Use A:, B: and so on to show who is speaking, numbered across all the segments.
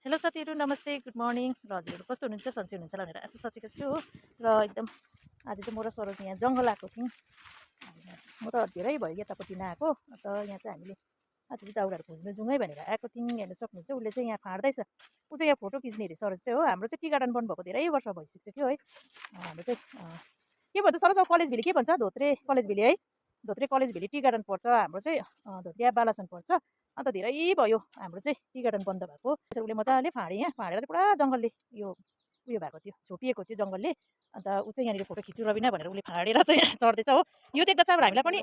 A: Hello साथीहरू नमस्ते good morning र हजुरहरू कस्तो हुनुहुन्छ सन्चै हुनुहुन्छ भनेर आशा सोचेको छु हो। र एकदम आज चाहिँ म र सरोज यहाँ जङ्गल आएको थियौँ। म त धेरै भयो यतापट्टि नआएको अन्त यहाँ चाहिँ हामीले आज चाहिँ दाउराहरू खोज्नु जाउँ है भनेर आएको थियौँ। हेर्न सक्नुहुन्छ उसले चाहिँ यहाँ फाँड्दैछ। ऊ चाहिँ यहाँ फोटो खिच्ने अरे सरोज चाहिँ हो। हाम्रो चाहिँ टी गार्डन बन्द भएको धेरै वर्ष भइसक्यो है। हाम्रो चाहिँ के भन्छ सरोज अब कलेज भेली के भन्छ धोत्रे कलेज भेली है। धोत्रे कलेज भेली टी गार्डन पर्छ हाम्रो चाहिँ धोत्रिया बालासन पर्छ। अन्त धेरै भयो हाम्रो चाहिँ टी गार्डन बन्द भएको। उसले मजाले फाँडे यहाँ फाँडेर चाहिँ पुरा जङ्गलले यो उयो भएको थियो छोपिएको थियो जङ्गलले। अन्त ऊ चाहिँ यहाँनिर फोटो खिच्नु रविना भनेर उसले फाँडेर चाहिँ चढ्दैछ हो। यो देख्दा चाहिँ अब हामीलाई पनि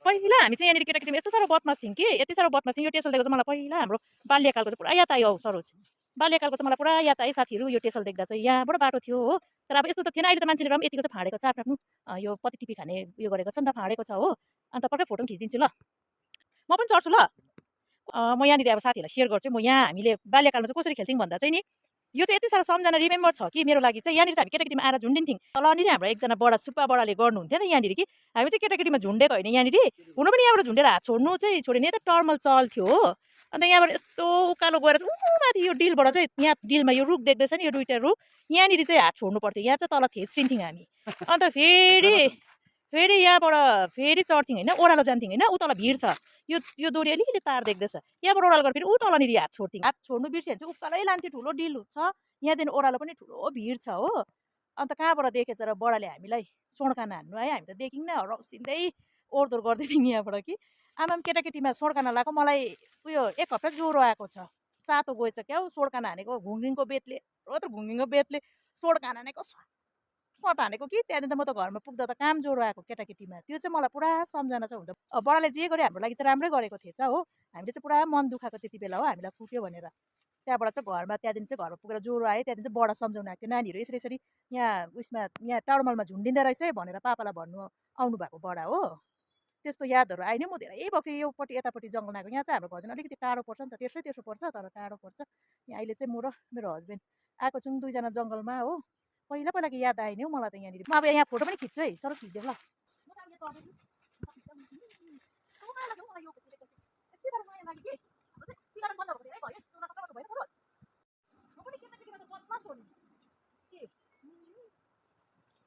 A: पहिला हामी चाहिँ यहाँनिर केटाकेटीमा यस्तो साह्रो बदमास थियौँ कि यति साह्रो बदमास थियौँ। यो टेसल देख्दा चाहिँ मलाई पहिला हाम्रो बाल्यकालको चाहिँ पुरा याद आयो सरोज। बाल्यकालको चाहिँ मलाई पुरा याद आयो साथीहरू। यो टेसल देख्दा चाहिँ यहाँबाट बाटो थियो हो। तर अब यस्तो त थिएन। अहिले त मान्छेले पनि यतिको चाहिँ फाँडेको छ आफ्नो आफ्नो यो पत्ती टिपी खाने उयो गरेको छ नि त फाँडेको छ हो। अन्त पक्कै फोटो पनि खिचिदिन्छु ल। म पनि चढ्छु ल। म यहाँनिर अब साथीहरूलाई सेयर गर्छु। म यहाँ हामीले बाल्यकालमा चाहिँ कसरी खेल्थ्यौँ भन्दा चाहिँ नि यो चाहिँ यति साह्रो सम्झना रिमेम्बर छ कि मेरो लागि चाहिँ। यहाँनिर चाहिँ हामी केटाकेटीमा आएर झुन्डिन्थ्यौँ। तलनिर हाम्रो एकजना बडा सुब्बा बडाले गर्नुहुन्थ्यो नि यहाँनिर कि हामी चाहिँ केटाकेटीमा झुन्डेको होइन यहाँनिर। हुनु पनि यहाँबाट झुन्डेर हात छोड्नु चाहिँ छोडेन यता टर्मल चल्थ्यो हो। अन्त यहाँबाट यस्तो उकालो गएर माथि यो डिलबाट चाहिँ यहाँ डिलमा यो रुख देख्दैछ नि यो दुइटा रुख यहाँनिर चाहिँ हात छोड्नु पर्थ्यो। यहाँ चाहिँ तल थिच्रिन्थ्यौँ हामी। अन्त फेरि फेरि यहाँबाट फेरि चढ्थ्यौँ होइन ओह्रालो जान्थ्यौँ होइन ऊ तल भिड छ। यो दोरी अलिकति तार देख्दैछ यहाँबाट ओह्रालो गरेर फेरि ऊ तलनिर हात छोड्थ्यौँ। हात छोड्नु बिर्स्यो भने चाहिँ उकालै लान्थ्यो ठुलो डिल छ यहाँदेखि ओह्रालो पनि ठुलो भिड छ हो। अन्त कहाँबाट देखेछ र बडाले हामीलाई सोडकाना हान्नु है। हामी त देखौँ न रौसिँदै ओहोरदोहोर गर्दै थियौँ यहाँबाट कि आमाम केटाकेटीमा सोडकाना लगाएको मलाई उयो एक हप्ता ज्वरो आएको छ। सातो गएछ क्या हौ सोडकाना हानेको घुङ्रिङको बेतले घुङ्रिङको बेतले सोडकाना हानेको सट हानेको कि त्यहाँदेखि त म त घरमा पुग्दा त काम ज्वरो आएको केटाकेटीमा। त्यो चाहिँ मलाई पुरा सम्झना छ। हुन त बडाले जे गर्यो हाम्रो लागि चाहिँ राम्रै गरेको थिएछ हो। हामीले चाहिँ पुरा मन दुखाएको त्यति बेला हो हामीलाई कुट्यो भनेर। त्यहाँबाट चाहिँ घरमा त्यहाँदेखि चाहिँ घरमा पुगेर ज्वरो आयो। त्यहाँदेखि चाहिँ बडा सम्झाउनु आएको थियो नानीहरू यसरी यसरी यहाँ उयसमा यहाँ टाउरमलमा झुन्डिँदो रहेछ है भनेर पापालाई भन्नु आउनु भएको बडा हो। त्यस्तो यादहरू आयो नि। म धेरै भएको थियो योपट्टि यतापट्टि जङ्गल आएको। यहाँ चाहिँ हाम्रो घरदेखि अलिकति टाढो पर्छ नि त तेर्सो पर्छ तर टाढो पर्छ। यहाँ अहिले चाहिँ म र मेरो हस्बेन्ड आएको छौँ दुईजना जङ्गलमा हो। पहिला पहिलाको याद आयो नि हौ मलाई त यहाँनिर। म अब यहाँ फोटो पनि खिच्छु है सरो खिचिदिउँ ल।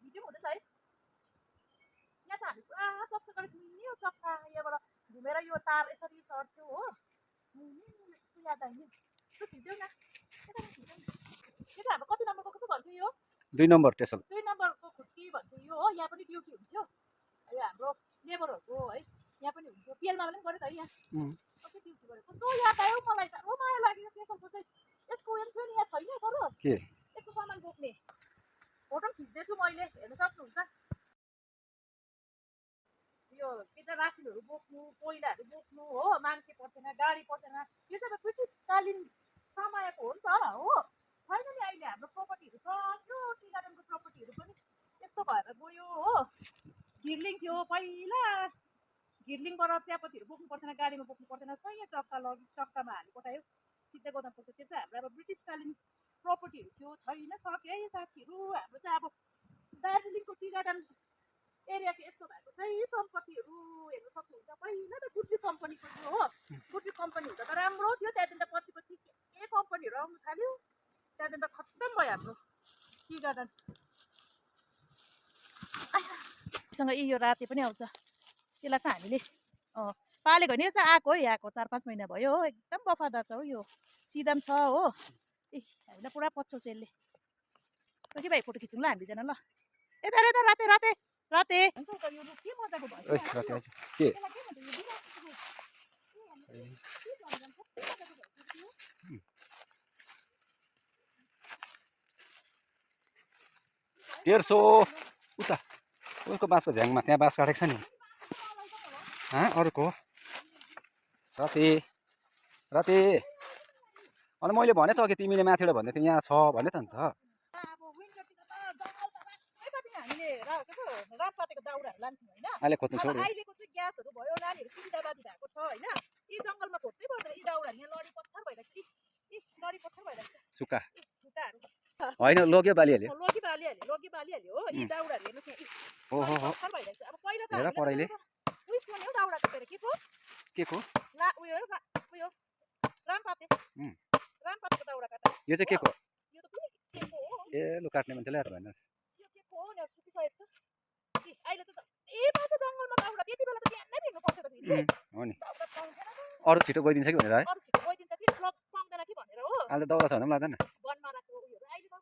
A: भिडियो हुँदैछ है। यहाँ चाहिँ हामी पुरा चक्कर गरेको यो चक्का यहाँबाट घुमेर यो तार यसरी सर्थ्यो हो। यस्तो याद आयो नि। त्यो खिच्देऊ न यो चाहिँ हाम्रो कति नम्बरको पो भन्थ्यो यो
B: 2 नम्बर टेसल
A: 2 नम्बरको खुट्टी भन्थ्यो यो हो। यहाँ पनि ड्युटी हुन्थ्यो यो हाम्रो लेबरहरूको है। यहाँ पनि हुन्थ्यो पिएलमा पनि गऱ्यो त है। यहाँ कति ड्युटी गरेको कस्तो याद आयो मलाई साह्रो माया लाग्यो टेसलको चाहिँ। यसको उयो थियो नि यहाँ छैन सरो
B: के
A: यसको सामान बोक्ने फोटो पनि खिच्दैछु मैले हेर्न सक्नुहुन्छ। यो के त रासिनहरू बोक्नु कोइलाहरू बोक्नु हो मान्छे पर्दैन गाडी पर्दैन। यो चाहिँ अब ब्रिटिसकालीन समयको हो नि त हो। छैन नि अहिले हाम्रो प्रोपर्टीहरू सक्यो टी गार्डनको प्रोपर्टीहरू पनि यस्तो भएर गयो हो। घिर्लिङ थियो पहिला घिर्लिङबाट चियापत्तीहरू बोक्नु पर्दैन गाडीमा बोक्नु पर्दैन सही चक्का लग्यो चक्कामा हाली पठायो सिधै गोदाम पुग्छ। त्यो चाहिँ हाम्रो अब ब्रिटिसकालीन प्रोपर्टीहरू थियो छैन सक्यो है साथीहरू। हाम्रो चाहिँ अब दार्जिलिङको टी गार्डन एरियाको यस्तो भएको चाहिँ सम्पत्तिहरू हेर्न सक्नुहुन्छ। पहिला त गुड्री कम्पनीको थियो हो। गुड्री कम्पनी हुँदा त राम्रो थियो त्यहाँदेखि त पछि पछि के कम्पनीहरू आउनु थाल्यो त्यहाँदेखि त खत्तम भयो हाम्रो टी गार्डन। सँग यो राते पनि आउँछ त्यसलाई चाहिँ हामीले पालेको नि चाहिँ आएको है आएको 4-5 महिना भयो हो। एकदम वफादार छ हो यो सिधा पनि छ हो। ए हामीलाई पुरा पछ्याउँछ यसले। कि भाइ फोटो खिचौँ ल हामी दुईजना ल। यता यता राते राते राते यो रुख के मजाको भयो
B: के तेर्सो उता उसको बाँसको झ्याङमा त्यहाँ बाँस काटेको छ नि अर्को राते राते। अन्त मैले भने त अघि तिमीले माथिबाट भन्दै थियौ यहाँ छ भने त अन्त अहिले खोज्नु छोड्यो।
A: अहिलेको चाहिँ ग्यासहरू भयो नानीहरू सुविधावादी भएको छ होइन। यी जङ्गलमा खोज्दै पर्दैन यी दाउराहरू यहाँ लडी पत्थर भइरहेको लडी पत्थर भइरहेको
B: सुक्खा
A: खुट्टाहरू
B: होइन लोग्यो बालिहाल्यो
A: लगी बालिहाल्यो हो। यी दाउराहरू हेर्नुहोस् यहाँ पत्थर भइरहेको छ। अब पहिला त
B: पढाइले
A: उयसको नि हौ दाउरा टिपेर के को
B: के को
A: ला उयो रामपाते
B: यो चाहिँ के को
A: यो त कुनै के को हो
B: ए लु काट्ने मान्छेले याद भएन
A: यो के को हो भनेर सुकिसकेको छ अहिले त ए बाटो जङ्गलमा दाउरा त्यति बेला त बिहान नै भेट्नु पर्छ त फेरि
B: हो नि
A: दाउरा पाउँदैन
B: अरू छिटो गइदिन्छ कि भनेर है
A: अरू छिटो गइदिन्छ कि प्लग पाउँदैन कि भनेर हो
B: अहिले त दाउरा छ भने पनि लाग्दैन
A: वनमा राखेको उयोहरू अहिले त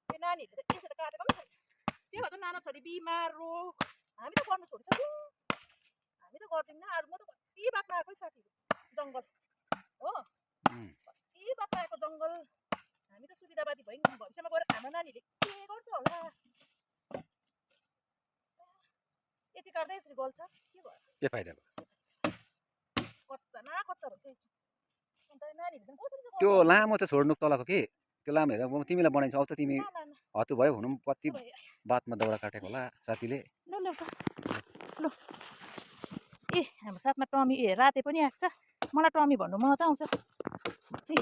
A: त्यो नानीहरूले त यसरी काटेको पनि छैन त्यो भएर त नाना छोरी बिमार रोग हामी त गर्नु छोडिसक्यौँ हामी त गर्दैनौँ अरू म त कति बाटमा आएकै साथीहरू जङ्गल हो कति बाटमा आएको जङ्गल हामी त सुविधावादी भयौँ भविष्यमा गएर हाम्रो नानीहरूले के गर्छ होला यति काट्दै यसरी गल्छ के भयो
B: के फाइदा भयो
A: कच्चा न कच्चा भइसकेको छु अन्त नानीहरू चाहिँ कसरी चाहिँ
B: त्यो लामो त छोड्नु तलको कि त्यो लामो हेरेर म तिमीलाई बनाइदिन्छु अब त तिमी हत्तु भयो हुनु पनि कति बातमा दाउरा काटेको होला साथीले
A: ल ल ल ए हाम्रो साथमा टमी ए राते पनि आएको छ मलाई टमी भन्नु मन त आउँछ ए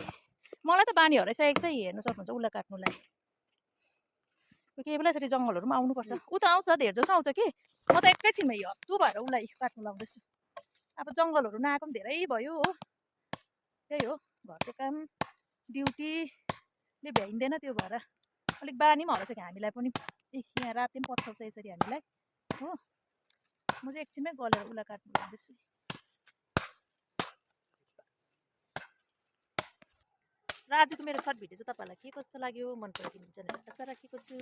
A: मलाई त बानी हराइसकेको छ हेर्नु सक्नुहुन्छ उसलाई काट्नुलाई केही बेला यसरी जङ्गलहरू पनि आउनुपर्छ ऊ त आउँछ धेर जसो आउँछ कि म त एकैछिनमा हत्तु भएर उसलाई काट्नु लाउँदैछु अब जङ्गलहरू नआएको पनि धेरै भयो हो त्यही हो घरको काम ड्युटीले भ्याइँदैन त्यो भएर अलिक बानी पनि हराइसक्यो हामीलाई पनि ए यहाँ राति पनि पछ्याउँछ यसरी हामीलाई हो म चाहिँ एकछिनमै गलेर उसलाई काट्नु लाउँदैछु र आजको मेरो सर्ट भिडियो चाहिँ तपाईँहरूलाई के कस्तो लाग्यो मन पराइदिनुहुन्छ भनेर आशा राखेको छु